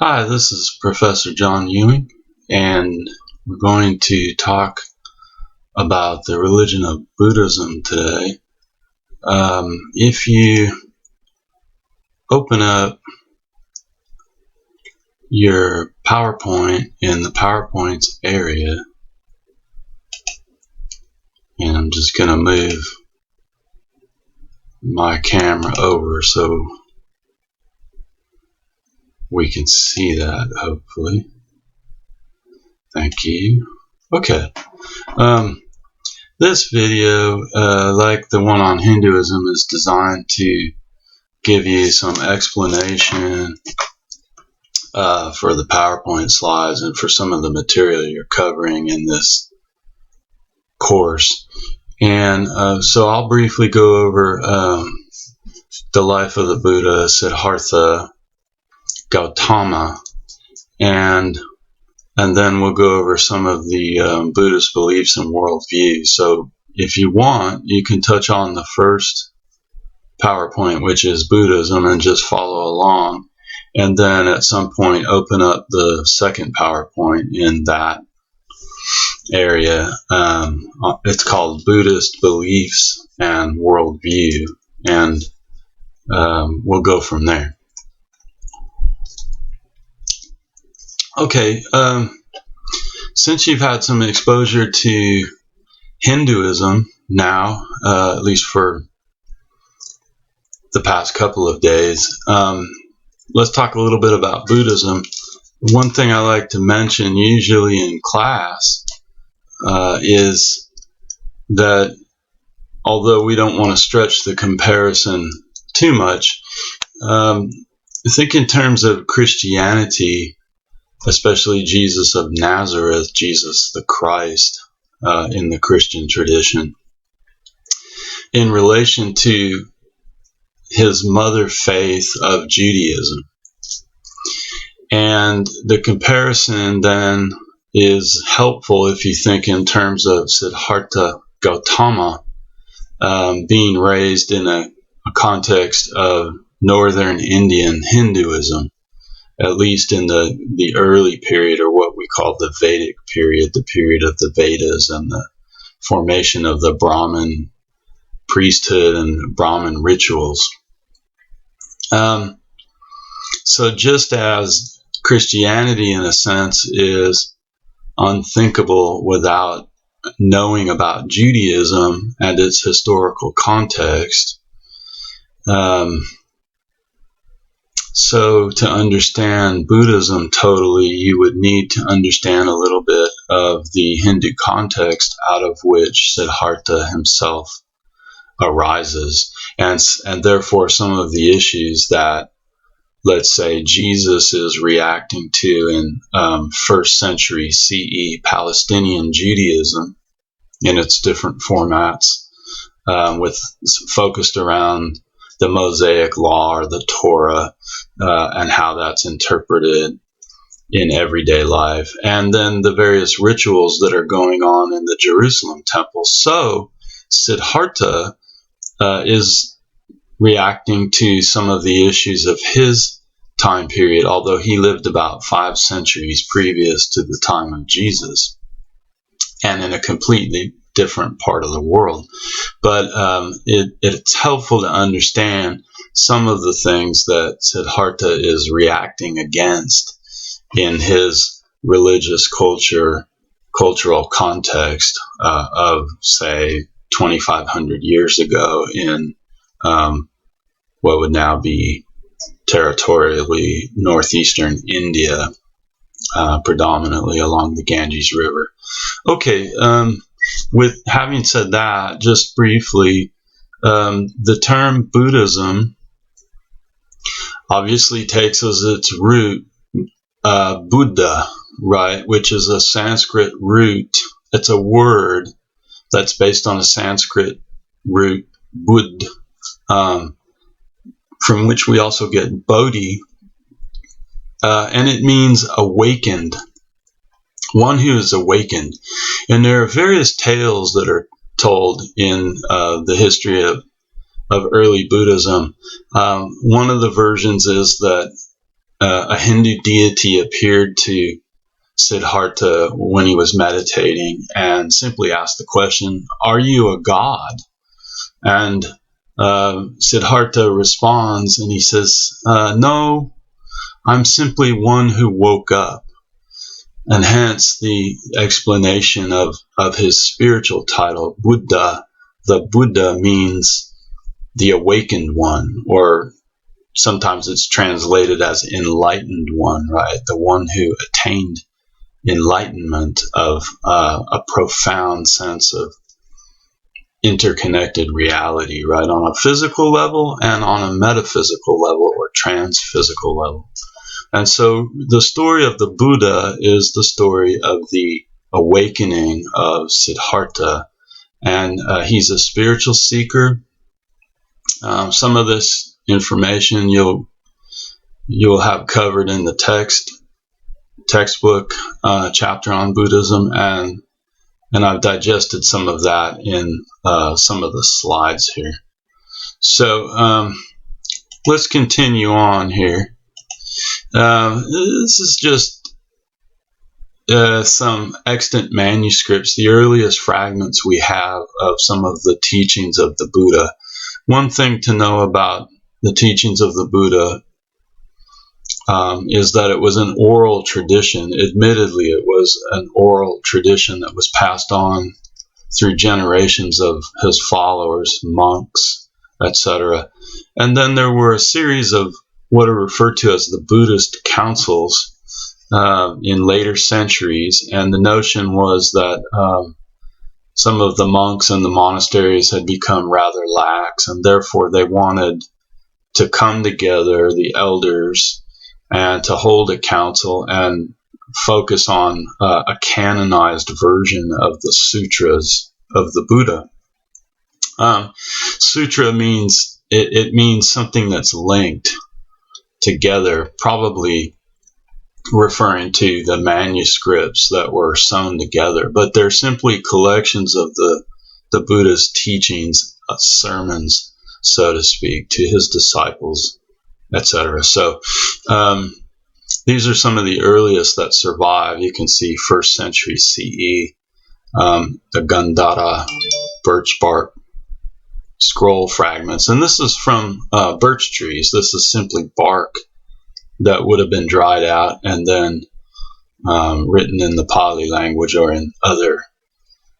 Hi, this is Professor John Ewing, and we're going to talk about the religion of Buddhism today. If you open up your PowerPoint in the PowerPoints area, and I'm just going to move my camera over so we can see that, hopefully. Thank you. Okay. This video, like the one on Hinduism, is designed to give you some explanation for the PowerPoint slides and for some of the material you're covering in this course. And so I'll briefly go over the life of the Buddha, Siddhartha Gautama, and then we'll go over some of the Buddhist beliefs and worldview. So if you want, you can touch on the first PowerPoint, which is Buddhism, and just follow along. And then at some point, open up the second PowerPoint in that area. It's called Buddhist Beliefs and Worldview, and we'll go from there. Okay, since you've had some exposure to Hinduism now, at least for the past couple of days, let's talk a little bit about Buddhism. One thing I like to mention usually in class is that although we don't want to stretch the comparison too much, I think in terms of Christianity, especially Jesus of Nazareth, Jesus the Christ in the Christian tradition, in relation to his mother faith of Judaism. And the comparison then is helpful if you think in terms of Siddhartha Gautama being raised in a context of northern Indian Hinduism, at least in the early period, or what we call the Vedic period, the period of the Vedas and the formation of the Brahmin priesthood and Brahmin rituals. So just as Christianity, in a sense, is unthinkable without knowing about Judaism and its historical context, so to understand Buddhism totally, you would need to understand a little bit of the Hindu context out of which Siddhartha himself arises, and therefore some of the issues that, let's say, Jesus is reacting to in first century CE Palestinian Judaism in its different formats, with focused around the Mosaic Law or the Torah, and how that's interpreted in everyday life, and then the various rituals that are going on in the Jerusalem temple. So Siddhartha is reacting to some of the issues of his time period, although he lived about 5 centuries previous to the time of Jesus and in a completely different part of the world. But it's helpful to understand some of the things that Siddhartha is reacting against in his religious cultural context of, say, 2,500 years ago in what would now be territorially northeastern India, predominantly along the Ganges River. Okay, with having said that, just briefly, the term Buddhism obviously takes as its root Buddha, right, which is a Sanskrit root. It's a word that's based on a Sanskrit root, Bud, from which we also get Bodhi, and it means awakened, one who is awakened. And there are various tales that are told in the history of early Buddhism. One of the versions is that a Hindu deity appeared to Siddhartha when he was meditating and simply asked the question, "Are you a god?" And Siddhartha responds and he says, "No, I'm simply one who woke up." And hence the explanation of his spiritual title, Buddha. The Buddha means the awakened one, or sometimes it's translated as enlightened one, right? The one who attained enlightenment of a profound sense of interconnected reality, right? On a physical level and on a metaphysical level or transphysical level. And so the story of the Buddha is the story of the awakening of Siddhartha. And he's a spiritual seeker. Some of this information you'll have covered in the textbook chapter on Buddhism, and I've digested some of that in some of the slides here. So let's continue on here. This is just some extant manuscripts, the earliest fragments we have of some of the teachings of the Buddha. One thing to know about the teachings of the Buddha is that it was an oral tradition. Admittedly, it was an oral tradition that was passed on through generations of his followers, monks, etc. And then there were a series of what are referred to as the Buddhist councils in later centuries. And the notion was that some of the monks in the monasteries had become rather lax, and therefore they wanted to come together, the elders, and to hold a council and focus on a canonized version of the sutras of the Buddha. Sutra means it means something that's linked together, probably referring to the manuscripts that were sewn together, but they're simply collections of the Buddha's teachings, sermons, so to speak, to his disciples, etc. So these are some of the earliest that survive. You can see 1st century CE, the Gandhara birch bark scroll fragments. And this is from birch trees. This is simply bark that would have been dried out and then written in the Pali language or in other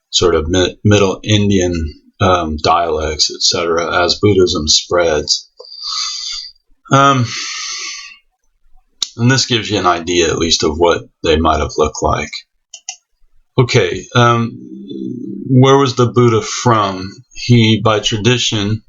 sort of Middle Indian dialects, etc., as Buddhism spreads. And this gives you an idea, at least, of what they might have looked like. Okay, where was the Buddha from? He, by tradition,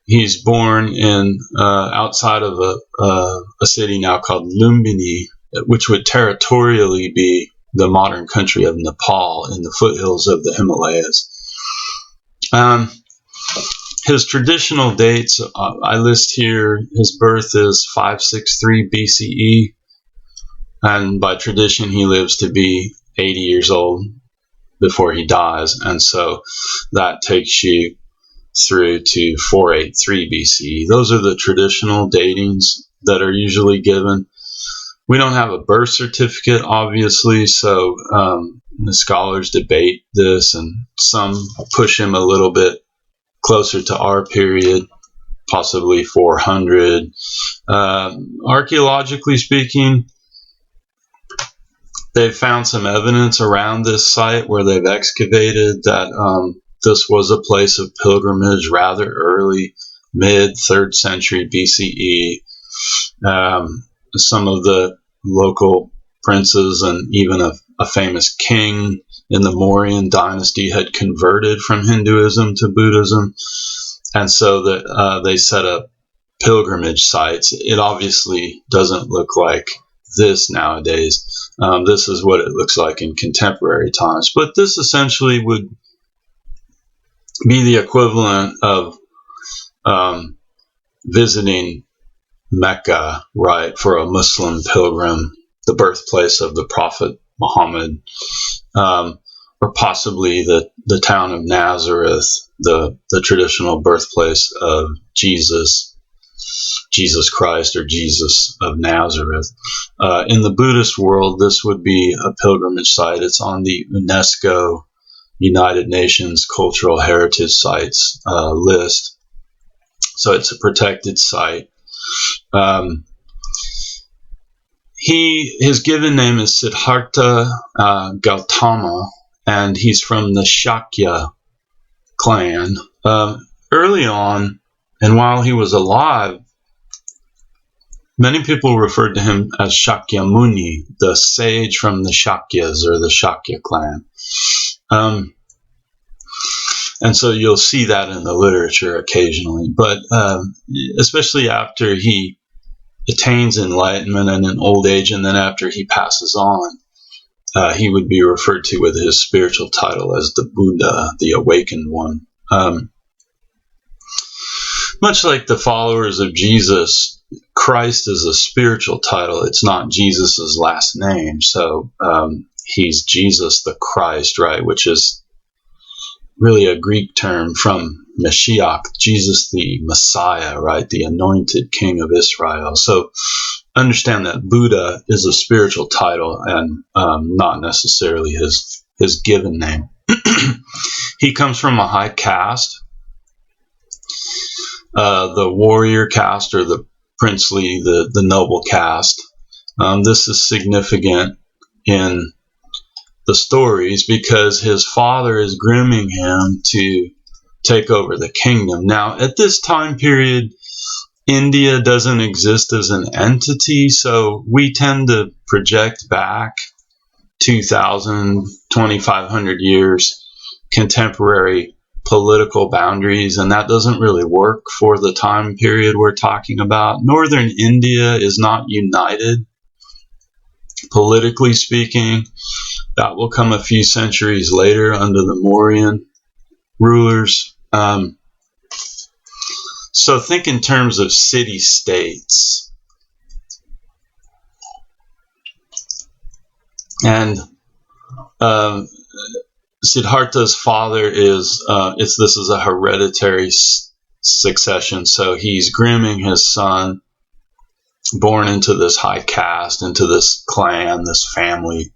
he's born in outside of a city now called Lumbini, which would territorially be the modern country of Nepal in the foothills of the Himalayas. His traditional dates, I list here, his birth is 563 BCE, and by tradition he lives to be 80 years old before he dies, and so that takes you through to 483 BCE. Those are the traditional datings that are usually given. We don't have a birth certificate, obviously, so the scholars debate this, and some push him a little bit closer to our period, possibly 400. Archaeologically speaking, they've found some evidence around this site where they've excavated that this was a place of pilgrimage rather early, mid-3rd century BCE. Some of the local princes and even a famous king in the Mauryan dynasty had converted from Hinduism to Buddhism, and so that they set up pilgrimage sites. It obviously doesn't look like this nowadays. This is what it looks like in contemporary times, but this essentially would be the equivalent of visiting Mecca, right, for a Muslim pilgrim, the birthplace of the Prophet Muhammad, or possibly the town of Nazareth, the traditional birthplace of Jesus. Jesus Christ or Jesus of Nazareth. In the Buddhist world, this would be a pilgrimage site. It's on the UNESCO United Nations Cultural Heritage Sites list. So it's a protected site. His given name is Siddhartha Gautama, and he's from the Shakya clan. Early on, and while he was alive, many people referred to him as Shakyamuni, the sage from the Shakyas or the Shakya clan. And so you'll see that in the literature occasionally. But especially after he attains enlightenment and in old age, and then after he passes on, he would be referred to with his spiritual title as the Buddha, the awakened one. Much like the followers of Jesus, Christ is a spiritual title. It's not Jesus's last name. So he's Jesus the Christ, right? Which is really a Greek term from Mashiach, Jesus the Messiah, right? The anointed King of Israel. So understand that Buddha is a spiritual title and not necessarily his given name. He comes from a high caste, the warrior caste or the princely, the noble caste. This is significant in the stories because his father is grooming him to take over the kingdom. Now, at this time period, India doesn't exist as an entity, so we tend to project back 2,000, 2,500 years, contemporary political boundaries, and that doesn't really work for the time period we're talking about. Northern India is not united, politically speaking. That will come a few centuries later under the Mauryan rulers. So think in terms of city-states. And Siddhartha's father is, this is a hereditary succession. So he's grooming his son, born into this high caste, into this clan, this family,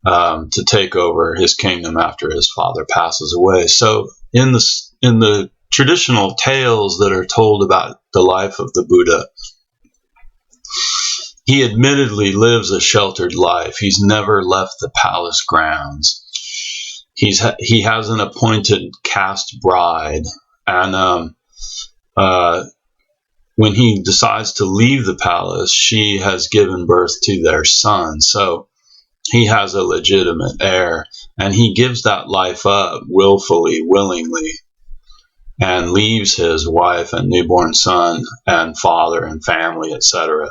to take over his kingdom after his father passes away. So in the traditional tales that are told about the life of the Buddha, he admittedly lives a sheltered life. He's never left the palace grounds. He has an appointed caste bride, and when he decides to leave the palace, she has given birth to their son. So he has a legitimate heir, and he gives that life up willfully, willingly, and leaves his wife and newborn son and father and family, etc.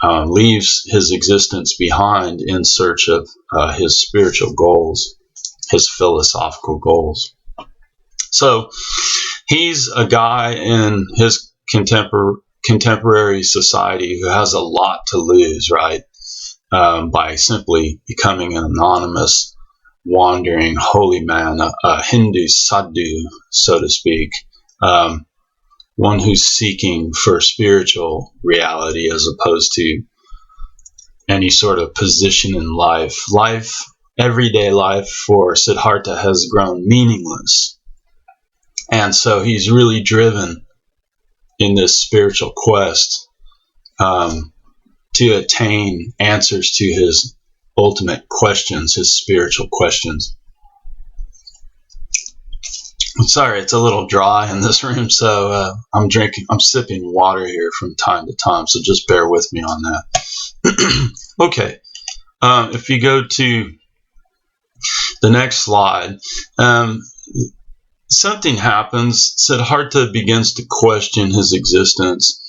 Leaves his existence behind in search of his spiritual goals, his philosophical goals. So he's a guy in his contemporary society who has a lot to lose, right? By simply becoming an anonymous, wandering holy man, a Hindu sadhu, so to speak, one who's seeking for spiritual reality as opposed to any sort of position in life. Everyday life for Siddhartha has grown meaningless. And so he's really driven in this spiritual quest to attain answers to his ultimate questions, his spiritual questions. I'm sorry, it's a little dry in this room, so I'm sipping water here from time to time, so just bear with me on that. Okay, if you go to the next slide, something happens. Siddhartha begins to question his existence,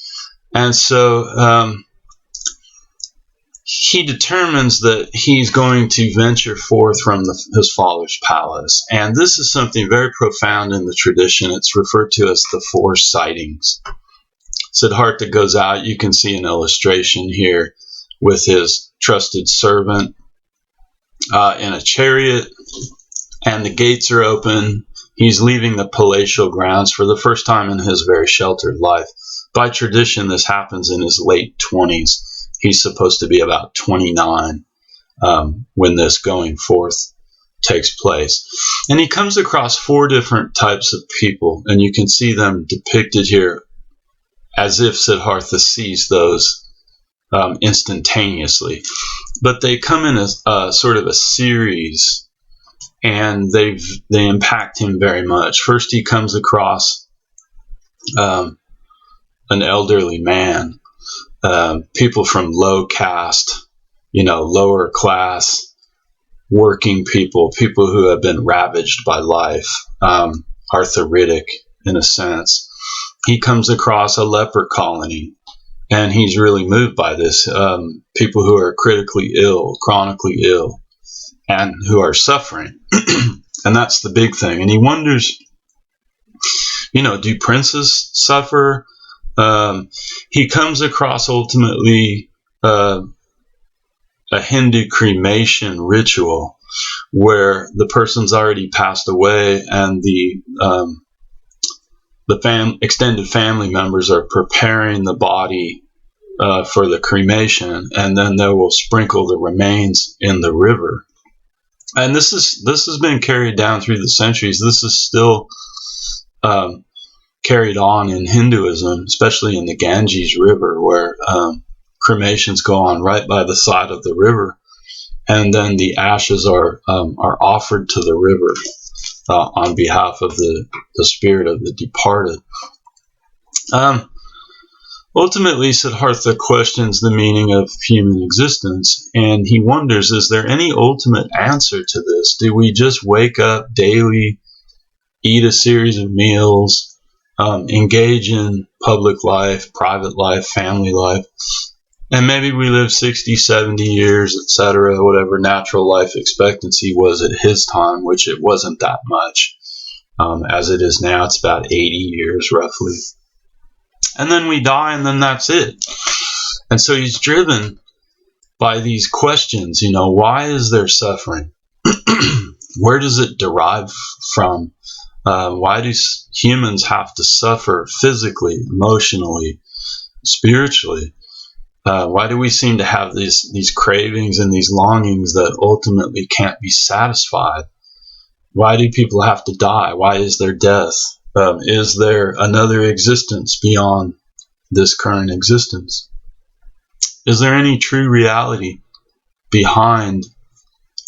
and so he determines that he's going to venture forth from his father's palace. And this is something very profound in the tradition. It's referred to as the four sightings. Siddhartha goes out. You can see an illustration here with his trusted servant in a chariot, and the gates are open. He's leaving the palatial grounds for the first time in his very sheltered life. By tradition, this happens in his late 20s. He's supposed to be about 29 when this going forth takes place. And he comes across 4 different types of people, and you can see them depicted here as if Siddhartha sees those instantaneously. But they come in as sort of a series, and they impact him very much. First, he comes across an elderly man, people from low caste, lower class, working people who have been ravaged by life, arthritic in a sense. He comes across a leper colony, and he's really moved by this. People who are critically ill, chronically ill, and who are suffering. And that's the big thing. And he wonders, do princes suffer? He comes across ultimately a Hindu cremation ritual where the person's already passed away, and the extended family members are preparing the body for the cremation, and then they will sprinkle the remains in the river. And this has been carried down through the centuries. This is still carried on in Hinduism, especially in the Ganges River, where cremations go on right by the side of the river, and then the ashes are offered to the river on behalf of the spirit of the departed. Ultimately, Siddhartha questions the meaning of human existence, and he wonders, is there any ultimate answer to this? Do we just wake up daily, eat a series of meals, engage in public life, private life, family life, and maybe we live 60, 70 years, etc., whatever natural life expectancy was at his time, which it wasn't that much. As it is now, it's about 80 years roughly. And then we die, and then that's it. And so he's driven by these questions, why is there suffering? Where does it derive from? Why do humans have to suffer physically, emotionally, spiritually? Why do we seem to have these cravings and these longings that ultimately can't be satisfied? Why do people have to die? Why is there death? Is there another existence beyond this current existence? Is there any true reality behind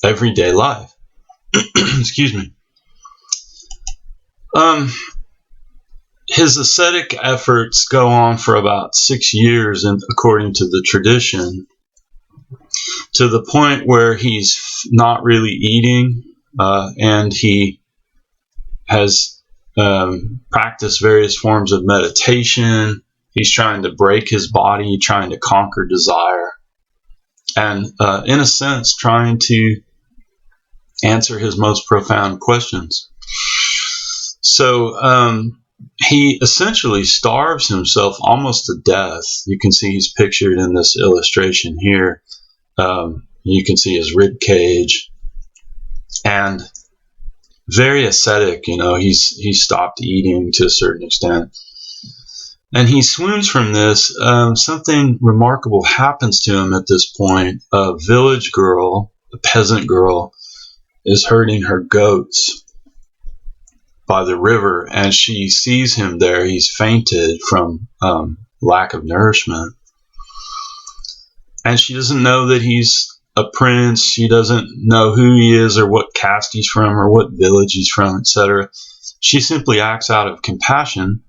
everyday life? Excuse me. His ascetic efforts go on for about 6 years, and according to the tradition, to the point where he's not really eating, and he has practiced various forms of meditation. He's trying to break his body, trying to conquer desire, and in a sense, trying to answer his most profound questions. So he essentially starves himself almost to death. You can see he's pictured in this illustration here. You can see his rib cage, and very ascetic. He stopped eating to a certain extent, and he swoons from this. Something remarkable happens to him at this point. A village girl, a peasant girl, is herding her goats by the river, and she sees him there. He's fainted from lack of nourishment, and she doesn't know that he's a prince. She doesn't know who he is or what caste he's from or what village he's from, etc. She simply acts out of compassion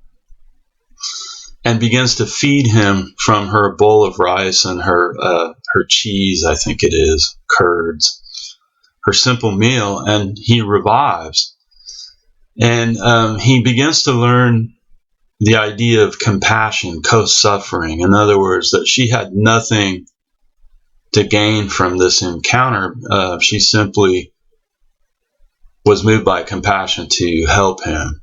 and begins to feed him from her bowl of rice and her cheese, I think it is, curds, her simple meal, and he revives. And he begins to learn the idea of compassion, co-suffering. In other words, that she had nothing to gain from this encounter. She simply was moved by compassion to help him.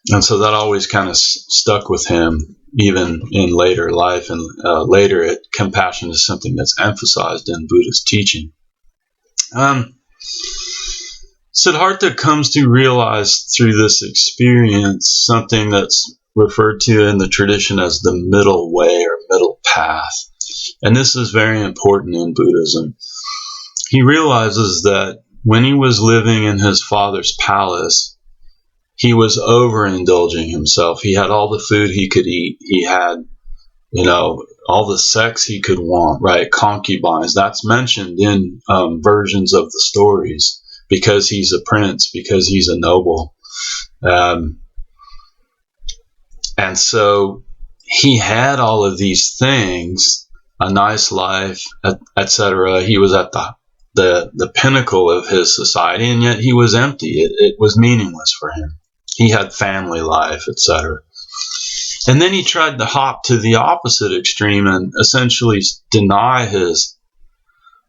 And so that always kind of stuck with him, even in later life. And later, compassion is something that's emphasized in Buddhist teaching. Siddhartha comes to realize through this experience something that's referred to in the tradition as the middle way or middle path. And this is very important in Buddhism. He realizes that when he was living in his father's palace, he was overindulging himself. He had all the food he could eat. He had, all the sex he could want, right? Concubines. That's mentioned in versions of the stories because he's a prince, because he's a noble. And so he had all of these things, a nice life, etc. He was at the pinnacle of his society, and yet he was empty. It was meaningless for him. He had family life, etc. And then he tried to hop to the opposite extreme and essentially deny his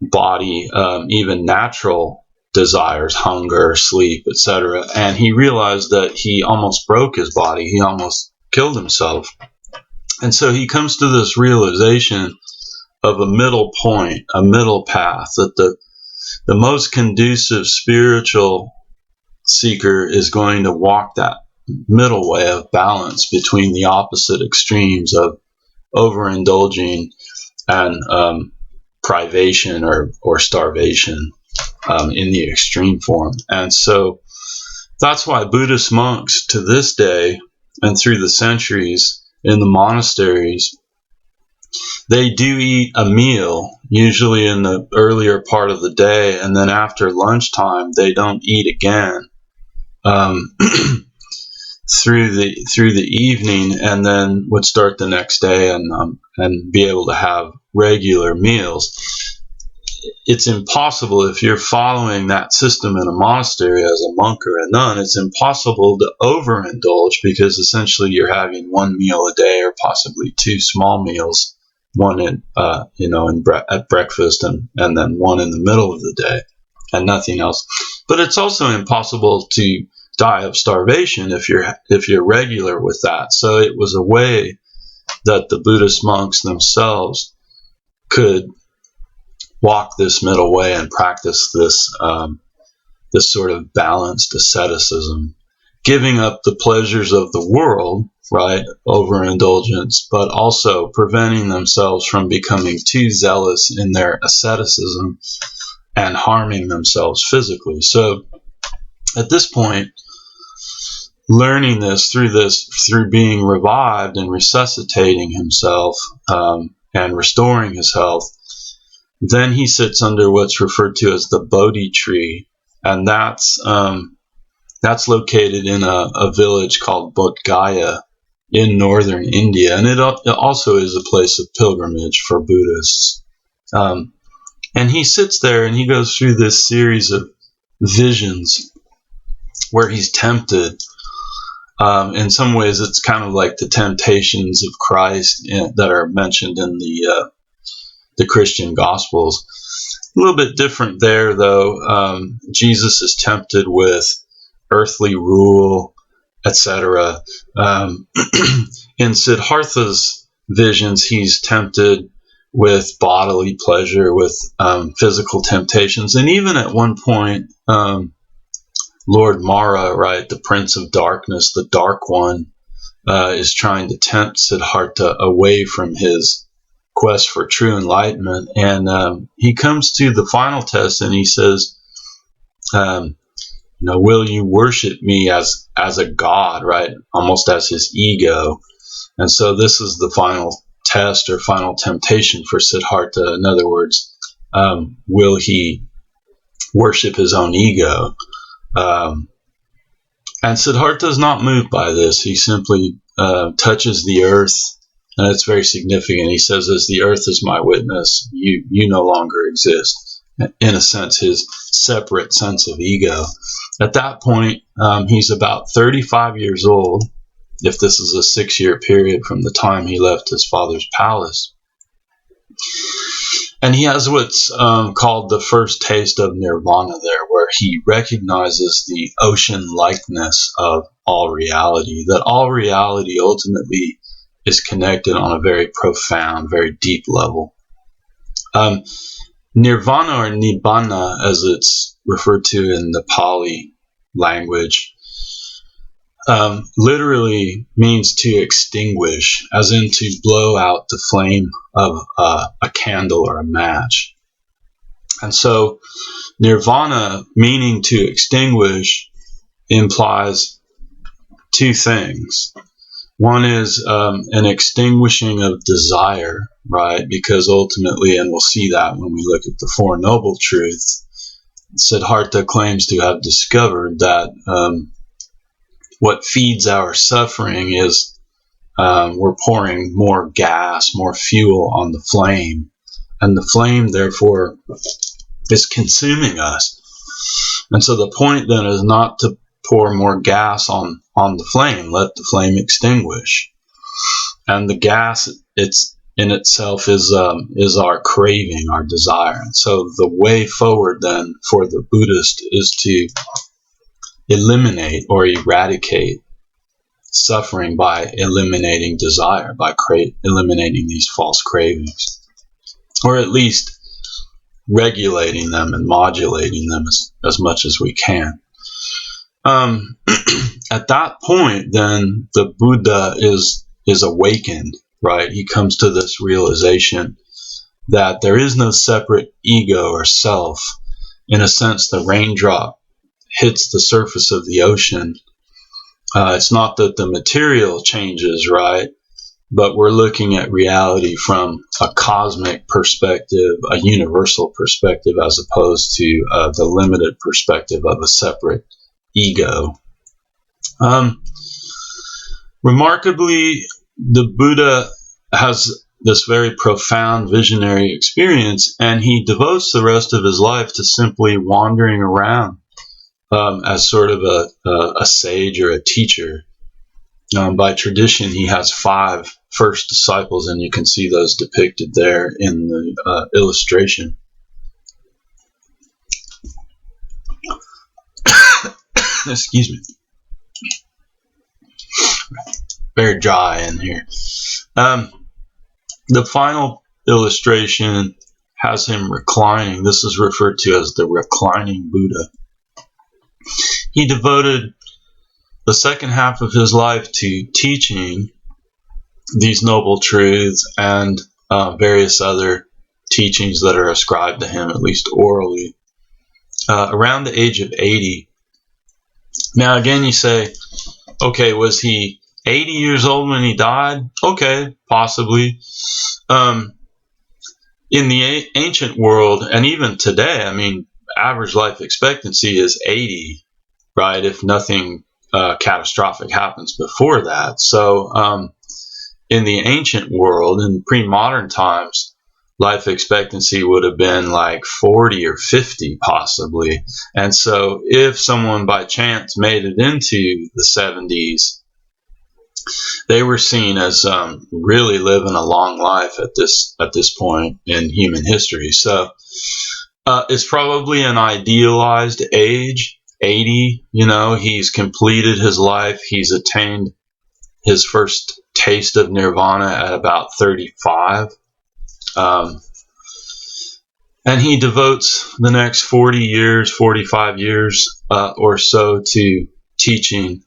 body even natural desires, hunger, sleep, etc. And he realized that he almost broke his body. He almost killed himself. And so he comes to this realization of a middle point, a middle path, that the most conducive spiritual seeker is going to walk that middle way of balance between the opposite extremes of overindulging and privation or starvation in the extreme form. And so that's why Buddhist monks to this day and through the centuries in the monasteries, they do eat a meal, usually in the earlier part of the day, and then after lunchtime, they don't eat again through the evening, and then would start the next day and be able to have regular meals. It's impossible if you're following that system in a monastery as a monk or a nun. It's impossible to overindulge because essentially you're having one meal a day or possibly two small meals, one at breakfast and then one in the middle of the day and nothing else. But it's also impossible to die of starvation if you're regular with that. So it was a way that the Buddhist monks themselves could walk this middle way and practice this sort of balanced asceticism, giving up the pleasures of the world, right, overindulgence, but also preventing themselves from becoming too zealous in their asceticism and harming themselves physically. So at this point, learning this through being revived and resuscitating himself and restoring his health, then he sits under what's referred to as the Bodhi tree, and that's located in a village called Bodh Gaya in northern India, and it also is a place of pilgrimage for Buddhists. And he sits there and he goes through this series of visions where he's tempted. In some ways, it's kind of like the temptations of Christ that are mentioned in the Christian Gospels. A little bit different there, though. Jesus is tempted with earthly rule, etc. In Siddhartha's visions, he's tempted with bodily pleasure, with physical temptations, and even at one point, Lord Mara, right, the Prince of Darkness, the Dark One, is trying to tempt Siddhartha away from his quest for true enlightenment. And he comes to the final test and he says, will you worship me as a god, right? Almost as his ego. And so this is the final test or final temptation for Siddhartha. In other words, will he worship his own ego? And Siddhartha is not moved by this. He simply touches the earth, and it's very significant. He says, as the earth is my witness, you no longer exist. In a sense, his separate sense of ego. At that point, he's about 35 years old, if this is a 6-year period from the time he left his father's palace. And he has what's called the first taste of nirvana there, where he recognizes the ocean-likeness of all reality, that all reality ultimately is connected on a very profound, very deep level. Nirvana or nibbana, as it's referred to in the Pali language, literally means to extinguish, as in to blow out the flame of a candle or a match. And so nirvana, meaning to extinguish, implies two things. One is an extinguishing of desire, right? Because ultimately, and we'll see that when we look at the Four Noble Truths, Siddhartha claims to have discovered that what feeds our suffering is we're pouring more gas, more fuel on the flame. And the flame, therefore, is consuming us. And so the point then is not to pour more gas on the flame. Let the flame extinguish. And the gas, it's in itself is our craving, our desire. And so the way forward then for the Buddhist is to eliminate or eradicate suffering by eliminating desire, by eliminating these false cravings, or at least regulating them and modulating them as much as we can. At that point, then the Buddha is awakened, right? He comes to this realization that there is no separate ego or self. In a sense, the raindrop hits the surface of the ocean. It's not that the material changes, right? But we're looking at reality from a cosmic perspective, a universal perspective, as opposed to the limited perspective of a separate ego. Remarkably, the Buddha has this very profound visionary experience, and he devotes the rest of his life to simply wandering around as sort of a sage or a teacher. By tradition, he has 5 first disciples, and you can see those depicted there in the illustration. Excuse me. Very dry in here. The final illustration has him reclining. This is referred to as the reclining Buddha. He devoted the second half of his life to teaching these noble truths and various other teachings that are ascribed to him, at least orally, around the age of 80. Now, again, you say, okay, was he 80 years old when he died? Okay, possibly. In the ancient world, and even today, I mean, average life expectancy is 80, right? If nothing catastrophic happens before that. So in the ancient world, in pre-modern times, life expectancy would have been like 40 or 50 possibly. And so if someone by chance made it into the 70s, they were seen as really living a long life at this point in human history. So it's probably an idealized age. 80, he's completed his life. He's attained his first taste of nirvana at about 35. And he devotes the next 40 years, 45 years or so to teaching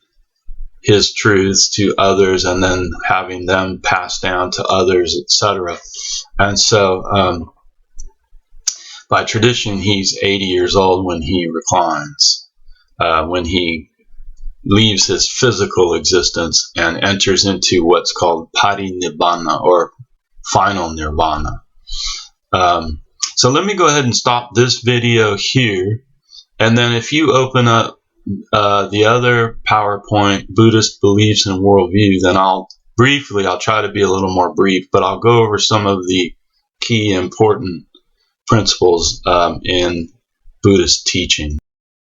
his truths to others and then having them passed down to others, etc. And so by tradition, he's 80 years old when he reclines, when he leaves his physical existence and enters into what's called parinibbana, or final nirvana. So let me go ahead and stop this video here, and then if you open up the other PowerPoint, Buddhist Beliefs and Worldview, then I'll try to be a little more brief, but I'll go over some of the key important principles in Buddhist teaching.